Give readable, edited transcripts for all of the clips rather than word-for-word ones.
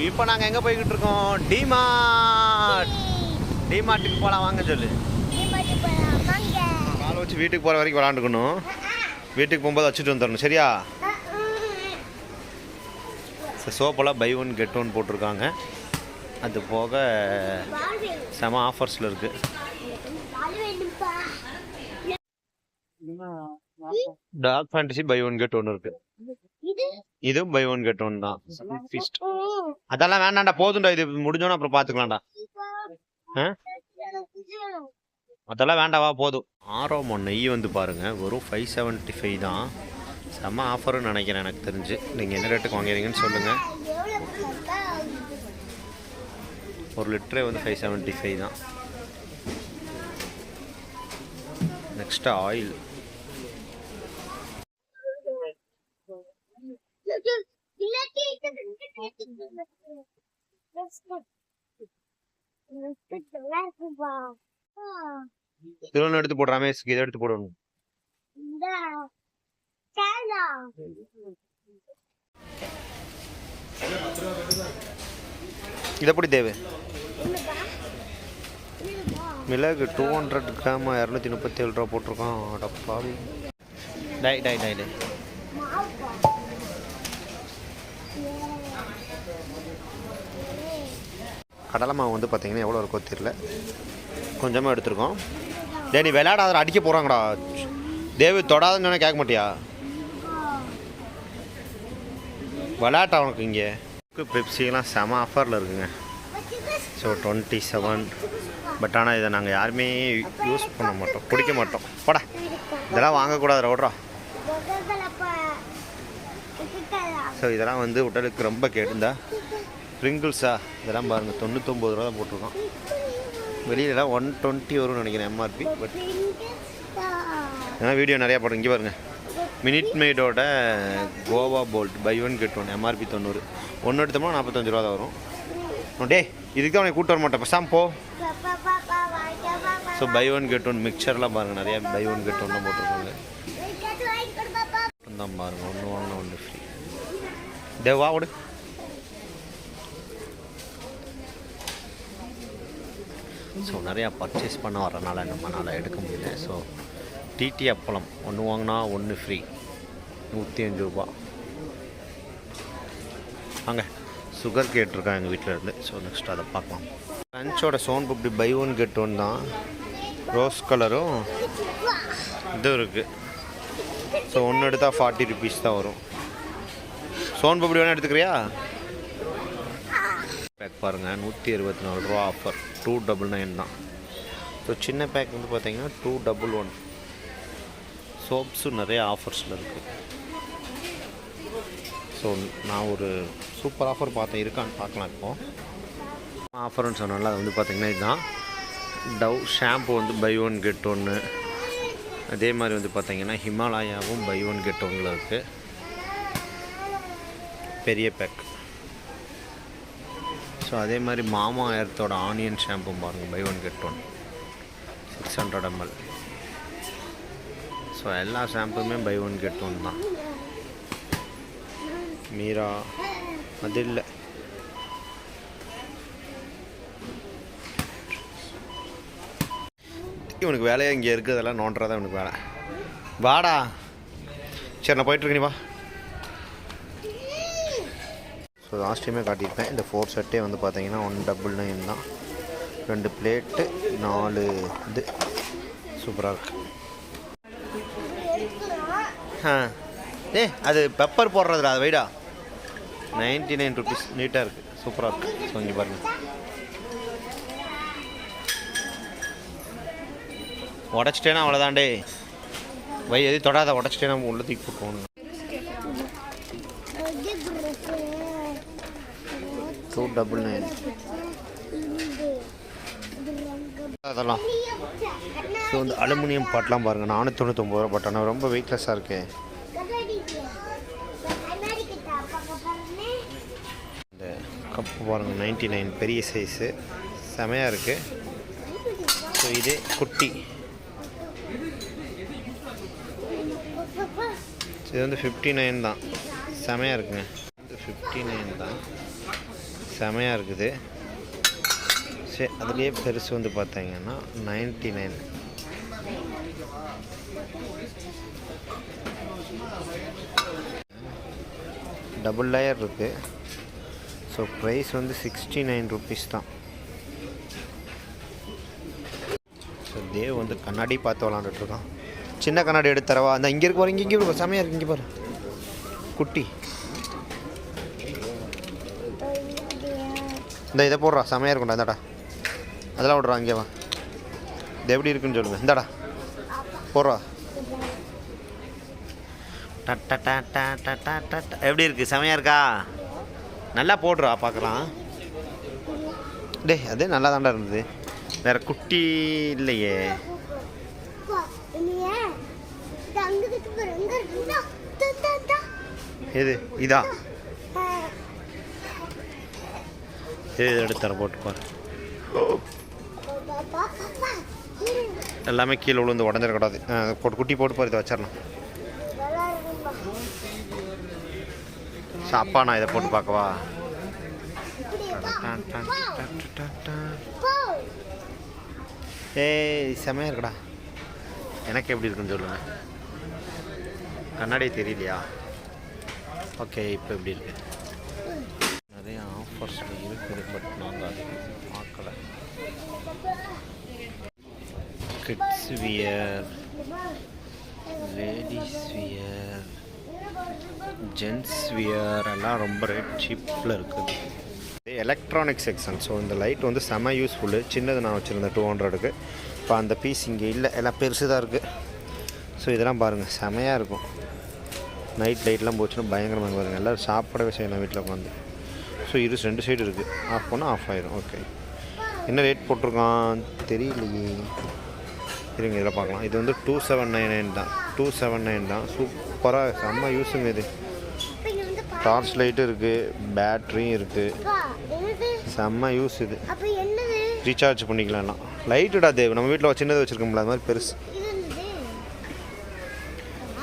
இப்போ நாங்கள் எங்கே போய்கிட்டு இருக்கோம்? டிமார்ட்டுக்கு போகலாம் வாங்க சொல்லு. காலை வச்சு வீட்டுக்கு போகிற வரைக்கும் விளாண்டுக்கணும். வீட்டுக்கு போகும்போது வச்சுட்டு வந்துடணும் சரியா? சோப்பெல்லாம் பை ஒன் கெட் ஒன் போட்டிருக்காங்க. அது போக செம ஆஃபர்ஸில் இருக்குது. Dark fantasy buy one get one இருக்குது. இதுவும் பை ஒன் கெட் ஒன் தான். ஃபீஸ்ட் அதெல்லாம் வேண்டாம்டா, போதும்டா. இது முடிஞ்சோன்னா அப்புறம் பார்த்துக்கலாம்டா. அதெல்லாம் வேண்டாவா, போதும். ஆரோமா நெய் வந்து பாருங்கள் வெறும் 575 தான். செம்ம ஆஃபர்னு நினைக்கிறேன் எனக்கு தெரிஞ்சு. நீங்கள் என்ன ரேட்டுக்கு வாங்குறீங்கன்னு சொல்லுங்கள். 1 லிட்டரே வந்து 575 தான். Next oil. திருவண்ணு எடுத்து போடுற ரமேஷ்க்கு இதை எடுத்து போடணும். இது எப்படி தேவை? மிளகு 200 கிராம் 237 ரூபா போட்டிருக்கோம். அடப்பாவி. டை டை டை டை கடலை மாவு வந்து பார்த்தீங்கன்னா எவ்வளோ இருக்கோ தெரியல, கொஞ்சமாக எடுத்துருக்கோம். நீ விளையாடாத, அடிக்க போகிறாங்கடா. தேவி தொடாதுன்னு சொன்னால் கேட்க மாட்டியா? விளையாட்டா உனக்கு. இங்கே பெப்சிலாம் செம ஆஃபரில் இருக்குங்க. ஸோ 27. பட் ஆனால் இதை நாங்கள் யாருமே யூஸ் பண்ண மாட்டோம், குடிக்க மாட்டோம். போடா, இதெல்லாம் வாங்கக்கூடாது ரோட்ரா. ஸோ இதெல்லாம் வந்து உடலுக்கு ரொம்ப கேடுந்தா. ஸ்ப்ரிங்கிள்ஸா இதெல்லாம் பாருங்கள் 99 ரூபா தான் போட்டிருக்கோம். வெளியிலலாம் 120 வரும்னு நினைக்கிறேன் எம்ஆர்பி. பட் ஏன்னா வீடியோ நிறையா போடுறோம். இங்கே பாருங்கள், மினிட் மெய்டோட கோவா போல்ட் buy one get one MRP 90. ஒன்று எடுத்தோம்னா 45 ரூபா தான் வரும். டே இதுக்கு தான் உனக்கு கூட்டு வர மாட்டேன், பசாம் போ. So buy one get one மிக்சர்லாம் பாருங்கள், நிறையா பை ஒன் கெட் ஒன்லாம் போட்டிருக்காங்க. தான் பாருங்கள், ஒன்று வாங்கினா ஒன்று ஃப்ரீ. தேவா விடு. ஸோ நிறையா பர்ச்சேஸ் பண்ண வரனால நம்மளால் எடுக்க முடியல. ஸோ டிடி அப்பளம் ஒன்று வாங்கினா ஒன்று ஃப்ரீ, 105 ரூபா. அங்கே சுகர் கேட்டிருக்காங்க எங்கள் வீட்டில் இருந்து. ஸோ நெக்ஸ்ட் அதை பார்க்கலாம். லஞ்சோட soan papdi buy one get one தான். ரோஸ் கலரும் இதுவும் இருக்குது. ஸோ ஒன்று எடுத்தால் 40 ருபீஸ் தான் வரும். சோன் பப்டி வேணால் எடுத்துக்கிறியா? பேக் பாருங்கள் 124 ரூபா ஆஃபர். 299 தான். ஸோ சின்ன பேக் வந்து பார்த்தீங்கன்னா 211. சோப்ஸும் நிறைய ஆஃபர்ஸில் இருக்குது. ஸோ நான் ஒரு சூப்பர் ஆஃபர் பார்த்தேன், இருக்கான்னு பார்க்கலாம். இப்போது ஆஃபர்னு சொன்னால அது வந்து பார்த்திங்கன்னா இதுதான். டவ் ஷாம்பு வந்து பை ஒன் கெட் ஒன்று. அதே மாதிரி வந்து பார்த்திங்கன்னா ஹிமாலயாவும் பை ஒன் கெட் ஒன்னில் இருக்குது. பெரிய பேக். ஸோ அதே மாதிரி மாமா எர்த்தோட ஆனியன் ஷாம்பு பாருங்கள், buy one get one 600 ml. So எல்லா ஷாம்புமே பை ஒன் கெட் ஒன் தான். மீரா அது இல்லை. இவனுக்கு வேலையாக இங்கே இருக்குது, அதெல்லாம் நோண்டுறதா இவனுக்கு வேலை. வாடா, சரி நான் போயிட்டுருக்கேன், நீ வா. ஸோ லாஸ்ட் டைமே காட்டியிருப்பேன். இந்த 4 செட்டே வந்து பார்த்தீங்கன்னா 199 தான். 2 பிளேட்டு 4 இது சூப்பராக இருக்குது. அது பெப்பர் போடுறதுடா, அது வைடா. 99 ருபீஸ். நீட்டாக இருக்குது, சூப்பராக இருக்குது. ஸோ இங்கே பாருங்கள், உடச்சிட்டேன்னா அவ்வளோதாண்டே. எது தொடாத, உடச்சிட்டேன்னா உள்ள தூக்கி போட்டுருவோம். 299 அதெல்லாம். ஸோ இந்த அலுமினியம் பாட்டெலாம் பாருங்கள் 499 ரூபா. பட் ஆனால் ரொம்ப வெயிட்லெஸ்ஸாக இருக்கு. இந்த கப்பு பாருங்கள் 99, பெரிய சைஸு, செமையாக இருக்குது. ஸோ இதே குட்டி, இது வந்து 59 தான். செமையாக இருக்குங்க. 59 தான், செமையாக இருக்குது. சரி, அதுலேயே பெருசு வந்து பார்த்தீங்கன்னா 99. டபுள் லேயர் இருக்குது. ஸோ ப்ரைஸ் வந்து 69 ருபீஸ் தான். ஸோ தேவ் வந்து கண்ணாடி பார்த்து விளாண்டுட்ருக்கான். சின்ன கண்ணாடி எடுத்து தரவா? அந்த இங்கே இருக்கு பாரு, இங்கே இருக்கு, செமையாக இருக்குது. இங்கே பாரு குட்டி, இந்த இதை போடுறா, செமையாக இருக்கும்டா. இந்தாடா அதெல்லாம் விட்றா, இங்கே வா. இது எப்படி இருக்குன்னு சொல்லுங்கள். இந்தாடா போடுறா. எப்படி இருக்குது? செமையாக இருக்கா? நல்லா போடுறா பார்க்கலாம். டே அதே நல்லா தாண்டா இருந்தது. வேறு குட்டி இல்லையே. எது இதா? இது எடுத்து தர போட்டுப்பார். எல்லாமே கீழே விழுந்து உடஞ்சிடக்கூடாது. போட்டு குட்டி போட்டு பாரு, இதை வச்சிடலாம். அப்பா நான் இதை போட்டு பார்க்கவா? ஏய் செமையாக இருக்குடா. எனக்கு எப்படி இருக்குன்னு சொல்லுங்கள். கண்ணாடி தெரியலையா? ஓகே, இப்போ எப்படி இருக்கு? நிறைய ஆஃபர்ஸ் இருக்குது, பட் நாங்கள் அது பார்க்கல. Kids wear, ladies wear, gents wear எல்லாம் ரொம்ப ரேட் சீப்பில் இருக்குது. Electronic section. ஸோ இந்த லைட் வந்து செம்ம யூஸ்ஃபுல்லு. சின்னது நான் வச்சுருந்தேன் 200க்கு. இப்போ அந்த பீஸ் இங்கே இல்லை, எல்லாம் பெருசு தான் இருக்குது. ஸோ இதெல்லாம் பாருங்கள், செமையாக இருக்கும். நைட் லைட்லாம் போச்சுன்னா பயங்கரமாக பாருங்கள். எல்லோரும் சாப்பிடவே செய்யணும் வீட்டில் உட்காந்து. ஸோ இது 2 சைடு இருக்குது. ஆஃப் பண்ணால் ஆஃப் ஆயிரும். ஓகே, என்ன ரேட் போட்டிருக்கான் தெரியலையே. இருங்க இதில் பார்க்கலாம். இது வந்து 2799 தான். 279 தான். சூப்பராக செம்ம யூஸுங்க. இது டார்ச் லைட்டும் இருக்குது, பேட்ரியும் இருக்குது. செம்ம யூஸ். இது ரீசார்ஜ் பண்ணிக்கலாம். லைட்டுடா தேவ், நம்ம வீட்டில் சின்னது வச்சுருக்கோம்ல, அது மாதிரி பெருசு.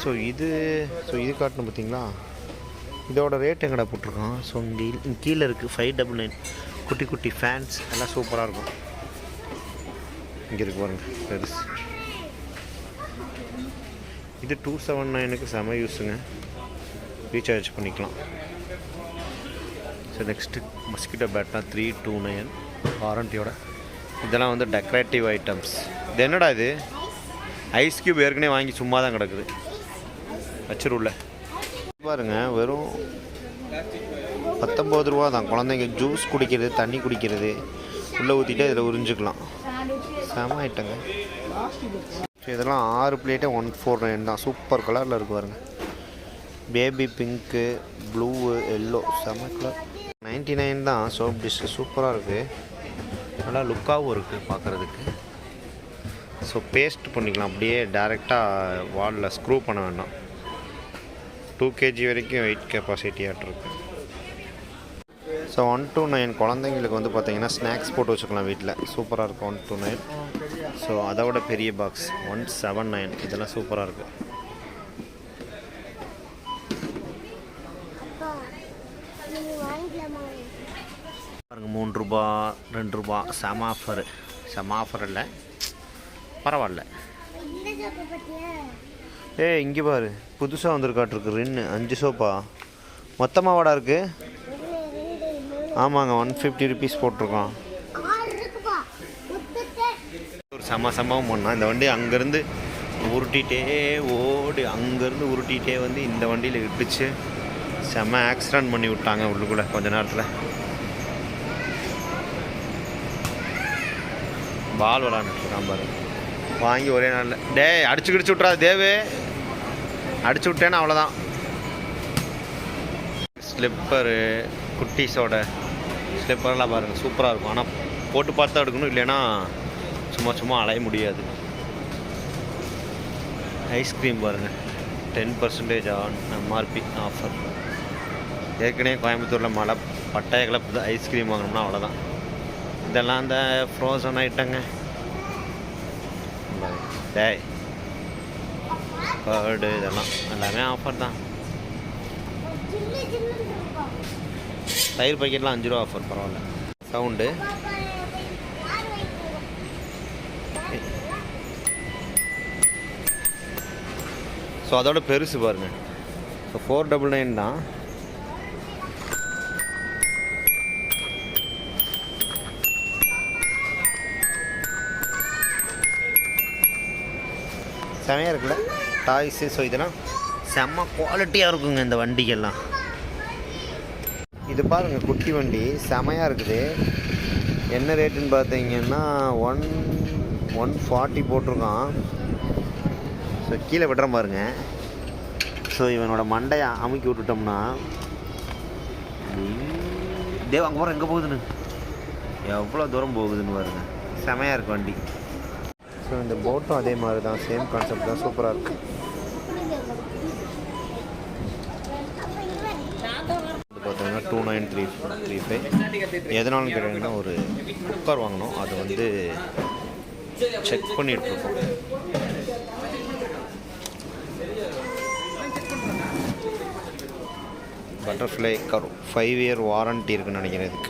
ஸோ இது காட்டணும் பார்த்தீங்களா? இதோட ரேட் எங்கடா போட்டிருக்கோம்? ஸோ கீழே இருக்குது 599. குட்டி குட்டி ஃபேன்ஸ் எல்லாம் சூப்பராக இருக்கும். இங்கே இருக்கு பாருங்க பெருசு. இது 279க்கு செம யூஸுங்க, ரீசார்ஜ் பண்ணிக்கலாம். ஸோ நெக்ஸ்ட்டு மஸ்கிட்டோ பேட்னா 329 வாரண்டியோட. இதெல்லாம் வந்து டெக்கரேட்டிவ் ஐட்டம்ஸ். இது என்னடா இது? ஐஸ் க்யூப் ஏற்கனவே வாங்கி சும்மா தான் கிடக்குது, வச்சிருள்ள பாருங்க. வெறும் 19 ரூபா தான். குழந்தைங்க ஜூஸ் குடிக்கிறது, தண்ணி குடிக்கிறது உள்ளே ஊற்றிட்டு இதில் உறிஞ்சிக்கலாம். செம ஐட்டங்க. இதெல்லாம் 6 பிளேட்டே 149 தான். சூப்பர் கலரில் இருக்குது பாருங்க. பேபி பிங்க்கு, ப்ளூ, எல்லோ, செம கலர். 99 தான். சோப் டிஷ்ஷு சூப்பராக இருக்குது, நல்லா லுக்காகவும் இருக்குது பார்க்குறதுக்கு. ஸோ பேஸ்ட் பண்ணிக்கலாம், அப்படியே டேரெக்டாக வாலில் ஸ்க்ரூ பண்ண வேண்டாம். 2 kg வரைக்கும் வெயிட் கெப்பாசிட்டியாகிட்டு இருக்குது. ஸோ 129 குழந்தைங்களுக்கு வந்து பார்த்திங்கன்னா ஸ்நாக்ஸ் போட்டு வச்சுக்கலாம் வீட்டில். சூப்பராக இருக்கும் 129. ஸோ அதை விட பெரிய பாக்ஸ் 179. இதெல்லாம் சூப்பராக இருக்குது. பாருங்க 3 ரூபா 2 ரூபா. செம ஆஃபரு. செம ஆஃபர் இல்லை, பரவாயில்ல. இங்கே பாரு, புதுசாக வந்துருக்காட்டிருக்கு ரின்னு. 5 சோப்பா மொத்தமாக வாடா இருக்குது. ஆமாங்க, 150 ருபீஸ் போட்டிருக்கோம். ஒரு சம்பவம் பண்ணால் இந்த வண்டி அங்கேருந்து உருட்டிகிட்டே வந்து இந்த வண்டியில் இட்டுச்சு. செம்ம ஆக்சிடென்ட் பண்ணி விட்டாங்க உள்ளுக்குள்ளே கொஞ்ச நேரத்தில். பால் விளாண்டுருக்கான் பாரு, வாங்கி ஒரே நாளில். அடிச்சு கிடிச்சு விட்றா தேவே, அடிச்சு விட்டேன்னு அவ்வளோதான். ஸ்லிப்பரு, குட்டீஸோட ஸ்லிப்பர்லாம் பாருங்கள் சூப்பராக இருக்கும். ஆனால் போட்டு பார்த்து தான் எடுக்கணும், இல்லைன்னா சும்மா அலைய முடியாது. ஐஸ்கிரீம் பாருங்கள் 10% ஆன் எம்ஆர்பி ஆஃபர். ஏற்கனவே கோயம்புத்தூரில் மழை பட்டாய கிளப்புது. ஐஸ்கிரீம் வாங்கணும்னா அவ்வளோதான். இதெல்லாம் அந்த ஃப்ரோசன் ஐட்டங்க. கர்டு இதெல்லாம் எல்லாமே ஆஃபர் தான். தயிர் பாக்கெட்லாம் 5 ரூபா ஆஃபர், பரவாயில்ல. சவுண்டு ஸோ அதோட பெருசு பாருங்கள். ஸோ 499 தான். செமையாக இருக்குல்ல டாய்ஸு. ஸோ இதெல்லாம் செம்ம குவாலிட்டியாக இருக்குங்க இந்த வண்டிக்கெல்லாம். இது பாருங்கள் குட்டி வண்டி செமையாக இருக்குது. என்ன ரேட்டுன்னு பார்த்தீங்கன்னா 140 போட்டிருக்கான். ஸோ கீழே விடுற பாருங்க. ஸோ இவனோட மண்டையை அமுக்கி விட்டுட்டோம்னா தேவ் அங்கே போகிற எங்கே போகுதுன்னு எவ்வளோ தூரம் போகுதுன்னு பாருங்க. செமையாக இருக்குது வண்டி. ஸோ இந்த போட்டும் அதே மாதிரி தான், சேம் கான்செப்ட் தான், சூப்பராக இருக்குது. பார்த்தீங்கன்னா 2935. எதனாலும் கேட்டீங்கன்னா ஒரு குக்கர் வாங்கணும், அதை வந்து செக் பண்ணிகிட்ருக்கோம். பட்டர்ஃப்ளை கர் 5 இயர் வாரண்ட்டி இருக்குன்னு நினைக்கிறேன் இதுக்கு.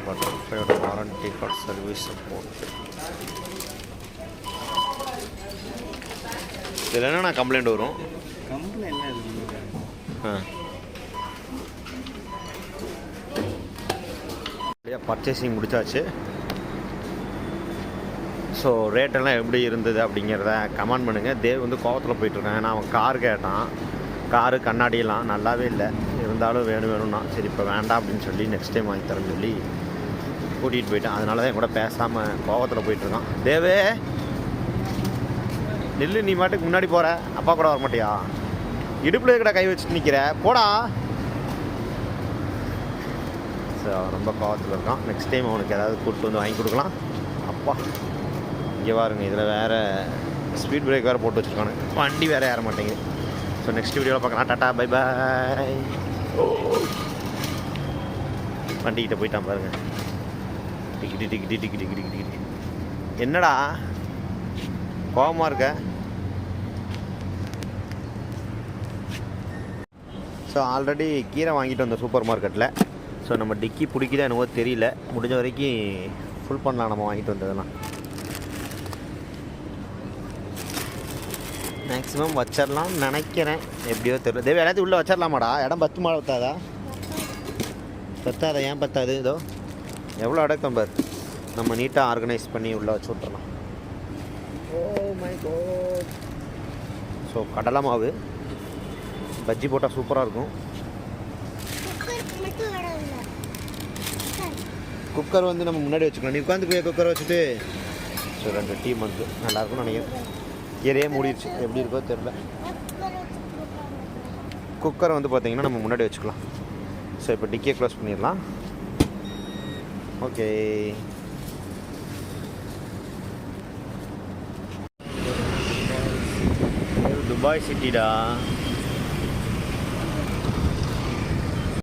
பட்டர்ஃப்ளையோட வாரண்ட்டி கார்டு சர்வீஸ் சப்போர்ட். இதில் என்னென்ன கம்ப்ளைண்ட் வரும்? பர்ச்சேசிங் முடிச்சாச்சு. ஸோ ரேட்டெல்லாம் எப்படி இருந்தது அப்படிங்கிறத கமெண்ட் பண்ணுங்கள். தேவ் வந்து கோவத்தில் போயிட்டுருக்கான். ஏன்னா அவன் கார் கேட்டான். காரு கண்ணாடியெல்லாம் நல்லாவே இல்லை, இருந்தாலும் வேணும்னா சரி இப்போ வேண்டாம் அப்படின்னு சொல்லி நெக்ஸ்ட் டைம் வாங்கி தரேன்னு சொல்லி கூட்டிகிட்டு போயிட்டான். அதனால தான் என் கூட பேசாமல் கோவத்தில் போயிட்டுருக்கான். தேவே நெல்லு, நீ மாட்டுக்கு முன்னாடி போகிற, அப்பா கூட வர மாட்டியா? இடுப்பில் இருக்கிற கை வச்சுட்டு நிற்கிற, போடா. ஸோ ரொம்ப கோவத்தில் இருக்கான். நெக்ஸ்ட் டைம் அவனுக்கு ஏதாவது கூப்பிட்டு வந்து வாங்கி கொடுக்கலாம். அப்பா இங்கே பாருங்க, இதில் வேறு ஸ்பீட் பிரேக் வேறு போட்டு வச்சுருக்கானு, வண்டி வேறு ஏற மாட்டேங்குது. ஸோ நெக்ஸ்ட் வீடியோவில் பார்க்கலாம். Tata bye bye. வண்டிக்கிட்ட போயிட்டான் பாருங்கள். Ticket ticket ticket ticket ticket. என்னடா கோவமாக இருக்க? ஸோ ஆல்ரெடி கீரை வாங்கிட்டு வந்தோம் சூப்பர் மார்க்கெட்டில். ஸோ நம்ம டிக்கி பிடிக்குதா என்னவோ தெரியல, முடிஞ்ச வரைக்கும் ஃபுல் பண்ணலாம் நம்ம வாங்கிட்டு வந்ததெல்லாம். மேக்ஸிமம் வச்சிடலாம் நினைக்கிறேன், எப்படியோ தெரியல. தேவை எல்லாத்தையும் உள்ளே வச்சிடலாமாடா? இடம் 10 மாலை பத்தாதா? பத்தாதா? ஏன் பத்தாது? இதோ எவ்வளோ அடக்கம் பார். நம்ம நீட்டாக ஆர்கனைஸ் பண்ணி உள்ளே வச்சு விட்றலாம். Oh my god. ஸோ கடலை மாவு பஜ்ஜி போட்டால் சூப்பராக இருக்கும். குக்கர் வந்து நம்ம முன்னாடி வச்சுக்கலாம். நீ உட்காந்து போய் குக்கரை வச்சுட்டு. ஸோ 2 டீ வந்து நல்லாயிருக்கும்னு நினைக்கிறேன். கீரையே மூடிடுச்சு, எப்படி இருக்கோ தெரில. குக்கரை வந்து பார்த்திங்கன்னா நம்ம முன்னாடி வச்சுக்கலாம். ஸோ இப்போ டிக்கியை க்ளோஸ் பண்ணிடலாம். ஓகே. துபாய் சிட்டிடா.